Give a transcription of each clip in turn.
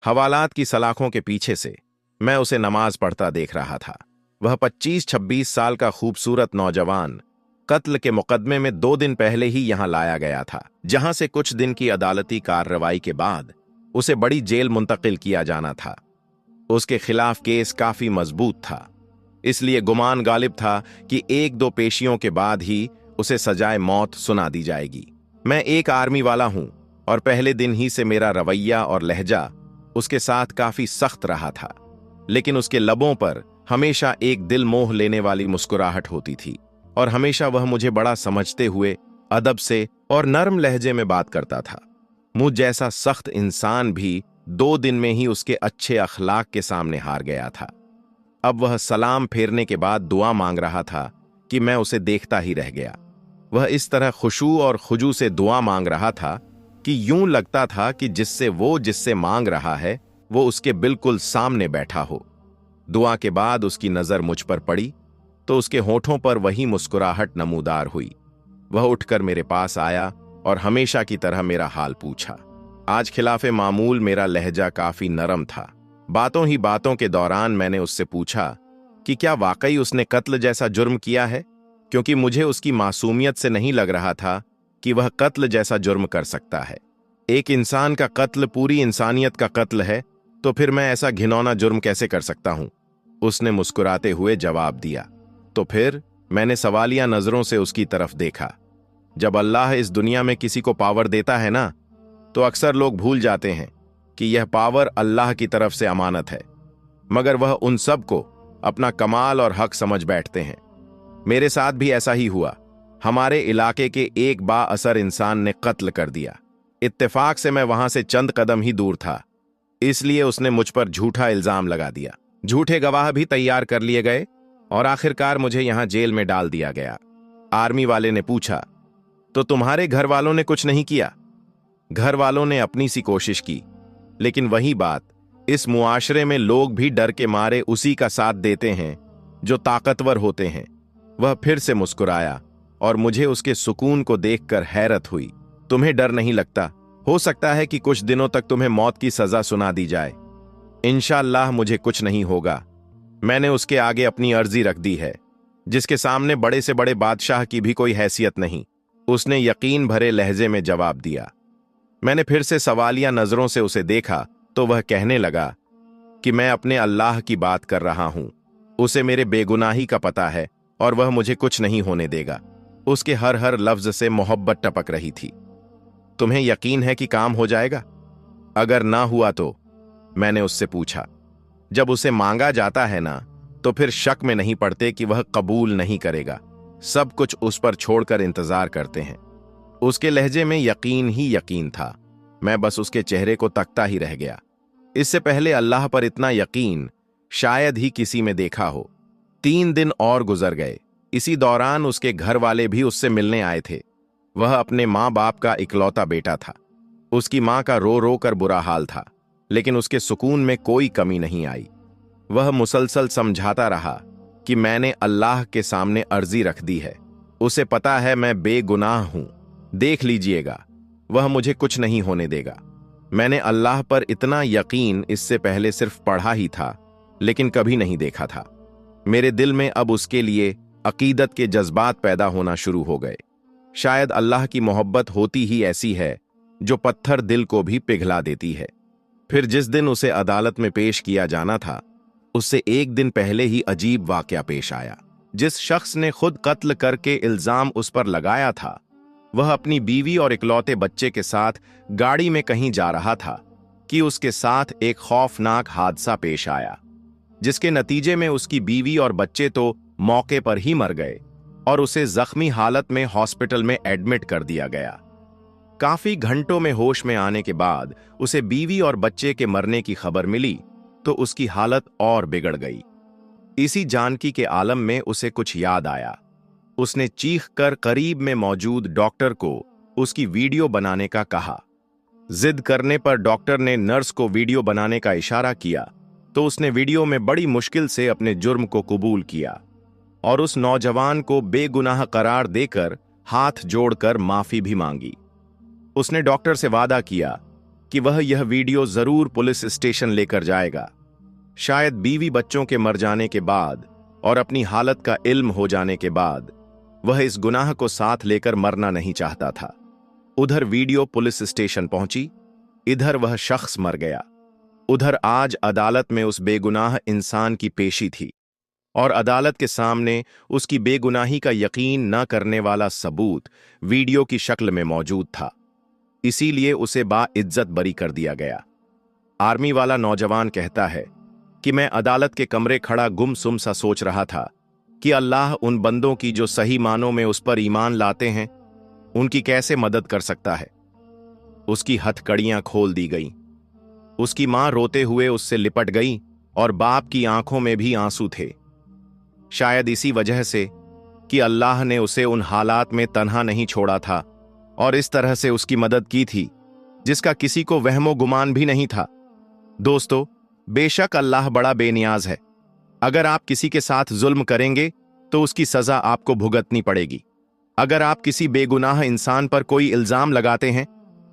हवालात की सलाखों के पीछे से मैं उसे नमाज पढ़ता देख रहा था। वह 25-26 साल का खूबसूरत नौजवान कत्ल के मुकदमे में 2 दिन पहले ही यहां लाया गया था, जहां से कुछ दिन की अदालती कार्रवाई के बाद उसे बड़ी जेल मुंतकिल किया जाना था। उसके खिलाफ केस काफी मजबूत था, इसलिए गुमान गालिब था कि 1-2 पेशियों के बाद ही उसे सजाए मौत सुना दी जाएगी। मैं एक आर्मी वाला हूं और पहले दिन ही से मेरा रवैया और लहजा उसके साथ काफी सख्त रहा था, लेकिन उसके लबों पर हमेशा एक दिल मोह लेने वाली मुस्कुराहट होती थी और हमेशा वह मुझे बड़ा समझते हुए अदब से और नरम लहजे में बात करता था। मुझ जैसा सख्त इंसान भी 2 दिन में ही उसके अच्छे अखलाक के सामने हार गया था। अब वह सलाम फेरने के बाद दुआ मांग रहा था कि मैं उसे देखता ही रह गया। वह इस तरह खुशू और खुजू से दुआ मांग रहा था कि यूं लगता था कि जिससे मांग रहा है वो उसके बिल्कुल सामने बैठा हो। दुआ के बाद उसकी नजर मुझ पर पड़ी तो उसके होठों पर वही मुस्कुराहट नमूदार हुई। वह उठकर मेरे पास आया और हमेशा की तरह मेरा हाल पूछा। आज खिलाफे मामूल मेरा लहजा काफी नरम था। बातों ही बातों के दौरान मैंने उससे पूछा कि क्या वाकई उसने कत्ल जैसा जुर्म किया है, क्योंकि मुझे उसकी मासूमियत से नहीं लग रहा था कि वह कत्ल जैसा जुर्म कर सकता है। एक इंसान का कत्ल पूरी इंसानियत का कत्ल है, तो फिर मैं ऐसा घिनौना जुर्म कैसे कर सकता हूं? उसने मुस्कुराते हुए जवाब दिया। तो फिर मैंने सवालिया नजरों से उसकी तरफ देखा। जब अल्लाह इस दुनिया में किसी को पावर देता है ना, तो अक्सर लोग भूल जाते हैं कि यह पावर अल्लाह की तरफ से अमानत है, मगर वह उन सब को अपना कमाल और हक समझ बैठते हैं। मेरे साथ भी ऐसा ही हुआ। हमारे इलाके के एक बाअसर इंसान ने कत्ल कर दिया। इत्तेफाक से मैं वहां से चंद कदम ही दूर था, इसलिए उसने मुझ पर झूठा इल्जाम लगा दिया। झूठे गवाह भी तैयार कर लिए गए और आखिरकार मुझे यहां जेल में डाल दिया गया। आर्मी वाले ने पूछा, तो तुम्हारे घर वालों ने कुछ नहीं किया? घर वालों ने अपनी सी कोशिश की, लेकिन वही बात, इस मुआशरे में लोग भी डर के मारे उसी का साथ देते हैं जो ताकतवर होते हैं। वह फिर से मुस्कुराया और मुझे उसके सुकून को देखकर हैरत हुई। तुम्हें डर नहीं लगता? हो सकता है कि कुछ दिनों तक तुम्हें मौत की सजा सुना दी जाए। इंशाअल्लाह मुझे कुछ नहीं होगा। मैंने उसके आगे अपनी अर्जी रख दी है, जिसके सामने बड़े से बड़े बादशाह की भी कोई हैसियत नहीं। उसने यकीन भरे लहजे में जवाब दिया। मैंने फिर से सवालिया नजरों से उसे देखा तो वह कहने लगा कि मैं अपने अल्लाह की बात कर रहा हूं। उसे मेरे बेगुनाही का पता है और वह मुझे कुछ नहीं होने देगा। उसके हर हर लफ्ज से मोहब्बत टपक रही थी। तुम्हें यकीन है कि काम हो जाएगा? अगर ना हुआ तो? मैंने उससे पूछा। जब उसे मांगा जाता है ना, तो फिर शक में नहीं पड़ते कि वह कबूल नहीं करेगा। सब कुछ उस पर छोड़कर इंतजार करते हैं। उसके लहजे में यकीन ही यकीन था। मैं बस उसके चेहरे को तकता ही रह गया। इससे पहले अल्लाह पर इतना यकीन शायद ही किसी में देखा हो। 3 दिन और गुजर गए। इसी दौरान उसके घर वाले भी उससे मिलने आए थे। वह अपने माँ बाप का इकलौता बेटा था। उसकी माँ का रो रो कर बुरा हाल था, लेकिन उसके सुकून में कोई कमी नहीं आई। वह मुसलसल समझाता रहा कि मैंने अल्लाह के सामने अर्जी रख दी है। उसे पता है मैं बेगुनाह हूं। देख लीजिएगा, वह मुझे कुछ नहीं होने देगा। मैंने अल्लाह पर इतना यकीन इससे पहले सिर्फ पढ़ा ही था, लेकिन कभी नहीं देखा था। मेरे दिल में अब उसके लिए अकीदत के जज्बात पैदा होना शुरू हो गए। शायद अल्लाह की मोहब्बत होती ही ऐसी है जो पत्थर दिल को भी पिघला देती है। फिर जिस दिन उसे अदालत में पेश किया जाना था, उससे 1 दिन पहले ही अजीब वाकया पेश आया। जिस शख्स ने खुद कत्ल करके इल्जाम उस पर लगाया था, वह अपनी बीवी और इकलौते बच्चे के साथ गाड़ी में कहीं जा रहा था कि उसके साथ एक खौफनाक हादसा पेश आया, जिसके नतीजे में उसकी बीवी और बच्चे तो मौके पर ही मर गए और उसे जख्मी हालत में हॉस्पिटल में एडमिट कर दिया गया। काफी घंटों में होश में आने के बाद उसे बीवी और बच्चे के मरने की खबर मिली तो उसकी हालत और बिगड़ गई। इसी जानकी के आलम में उसे कुछ याद आया। उसने चीखकर करीब में मौजूद डॉक्टर को उसकी वीडियो बनाने का कहा। जिद करने पर डॉक्टर ने नर्स को वीडियो बनाने का इशारा किया तो उसने वीडियो में बड़ी मुश्किल से अपने जुर्म को कबूल किया और उस नौजवान को बेगुनाह करार देकर हाथ जोड़कर माफी भी मांगी। उसने डॉक्टर से वादा किया कि वह यह वीडियो जरूर पुलिस स्टेशन लेकर जाएगा। शायद बीवी बच्चों के मर जाने के बाद और अपनी हालत का इल्म हो जाने के बाद वह इस गुनाह को साथ लेकर मरना नहीं चाहता था। उधर वीडियो पुलिस स्टेशन पहुंची, इधर वह शख्स मर गया। उधर आज अदालत में उस बेगुनाह इंसान की पेशी थी और अदालत के सामने उसकी बेगुनाही का यकीन न करने वाला सबूत वीडियो की शक्ल में मौजूद था। इसीलिए उसे बाइज्जत बरी कर दिया गया। आर्मी वाला नौजवान कहता है कि मैं अदालत के कमरे खड़ा गुमसुम सा सोच रहा था कि अल्लाह उन बंदों की जो सही मानों में उस पर ईमान लाते हैं उनकी कैसे मदद कर सकता है। उसकी हथकड़ियां खोल दी गईं। उसकी मां रोते हुए उससे लिपट गई और बाप की आंखों में भी आंसू थे। शायद इसी वजह से कि अल्लाह ने उसे उन हालात में तन्हा नहीं छोड़ा था और इस तरह से उसकी मदद की थी जिसका किसी को वहमो गुमान भी नहीं था। दोस्तों, बेशक अल्लाह बड़ा बेनियाज है। अगर आप किसी के साथ जुल्म करेंगे तो उसकी सजा आपको भुगतनी पड़ेगी। अगर आप किसी बेगुनाह इंसान पर कोई इल्जाम लगाते हैं,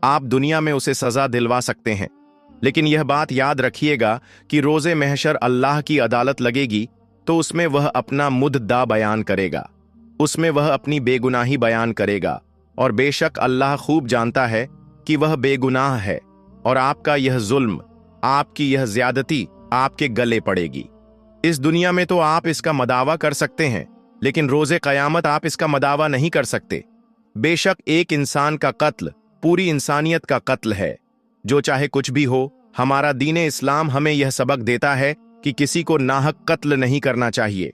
आप दुनिया में उसे सजा दिलवा सकते हैं, लेकिन यह बात याद रखिएगा कि रोजे महशर अल्लाह की अदालत लगेगी तो उसमें वह अपना मुद्दा बयान करेगा, उसमें वह अपनी बेगुनाही बयान करेगा और बेशक अल्लाह खूब जानता है कि वह बेगुनाह है और आपका यह जुल्म, आपकी यह ज्यादती आपके गले पड़ेगी। इस दुनिया में तो आप इसका मदावा कर सकते हैं, लेकिन रोजे कयामत आप इसका मदावा नहीं कर सकते। बेशक एक इंसान का कत्ल पूरी इंसानियत का कत्ल है। जो चाहे कुछ भी हो, हमारा दीन इस्लाम हमें यह सबक देता है कि किसी को नाहक कत्ल नहीं करना चाहिए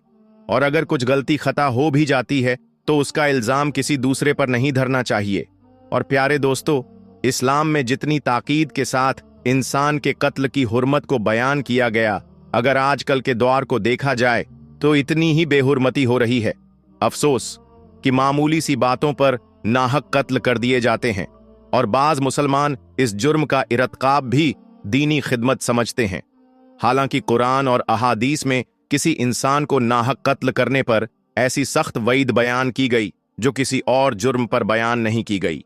और अगर कुछ गलती खता हो भी जाती है तो उसका इल्जाम किसी दूसरे पर नहीं धरना चाहिए। और प्यारे दोस्तों, इस्लाम में जितनी ताकीद के साथ इंसान के कत्ल की हुर्मत को बयान किया गया, अगर आजकल के दौर को देखा जाए तो इतनी ही बेहुरमती हो रही है। अफसोस कि मामूली सी बातों पर नाहक कत्ल कर दिए जाते हैं और बाज मुसलमान इस जुर्म का इरतकाब भी दीनी खिदमत समझते हैं। हालांकि कुरान और अहादीस में किसी इंसान को नाहक कत्ल करने पर ऐसी सख्त वईद बयान की गई जो किसी और जुर्म पर बयान नहीं की गई।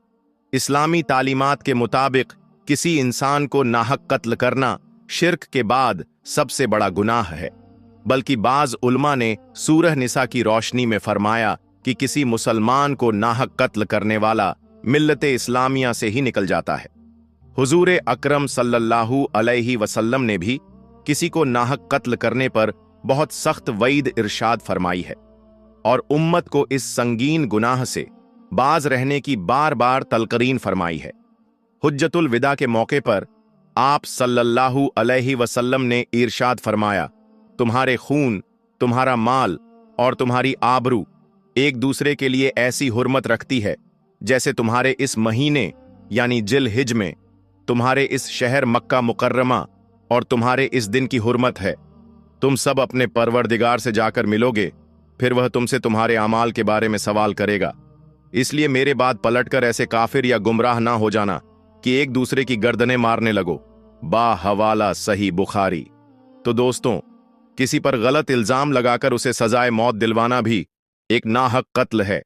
इस्लामी तालीमात के मुताबिक किसी इंसान को नाहक कत्ल करना शिर्क के बाद सबसे बड़ा गुनाह है। बल्कि बाज उलमा ने सूरह निसा की रोशनी में फरमाया कि किसी मुसलमान को नाहक कत्ल करने वाला मिल्लत इस्लामिया से ही निकल जाता है। हुजूर अकरम सल्लल्लाहु अलैहि वसल्लम ने भी किसी को नाहक कत्ल करने पर बहुत सख्त वईद इरशाद फरमाई है और उम्मत को इस संगीन गुनाह से बाज रहने की बार बार तलकरीन फरमाई है। हुज्जतुल विदा के मौके पर आप सल्लल्लाहु अलैहि वसल्लम ने इरशाद फरमाया, तुम्हारे खून, तुम्हारा माल और तुम्हारी आबरू एक दूसरे के लिए ऐसी हुर्मत रखती है जैसे तुम्हारे इस महीने यानी जिल हिज में तुम्हारे इस शहर मक्का मुकर्रमा और तुम्हारे इस दिन की हुर्मत है। तुम सब अपने परवरदिगार से जाकर मिलोगे, फिर वह तुमसे तुम्हारे अमाल के बारे में सवाल करेगा। इसलिए मेरे बाद पलटकर ऐसे काफिर या गुमराह ना हो जाना कि एक दूसरे की गर्दनें मारने लगो। बा हवाला सही बुखारी। तो दोस्तों, किसी पर गलत इल्जाम लगाकर उसे सजाए मौत दिलवाना भी एक नाहक कत्ल है।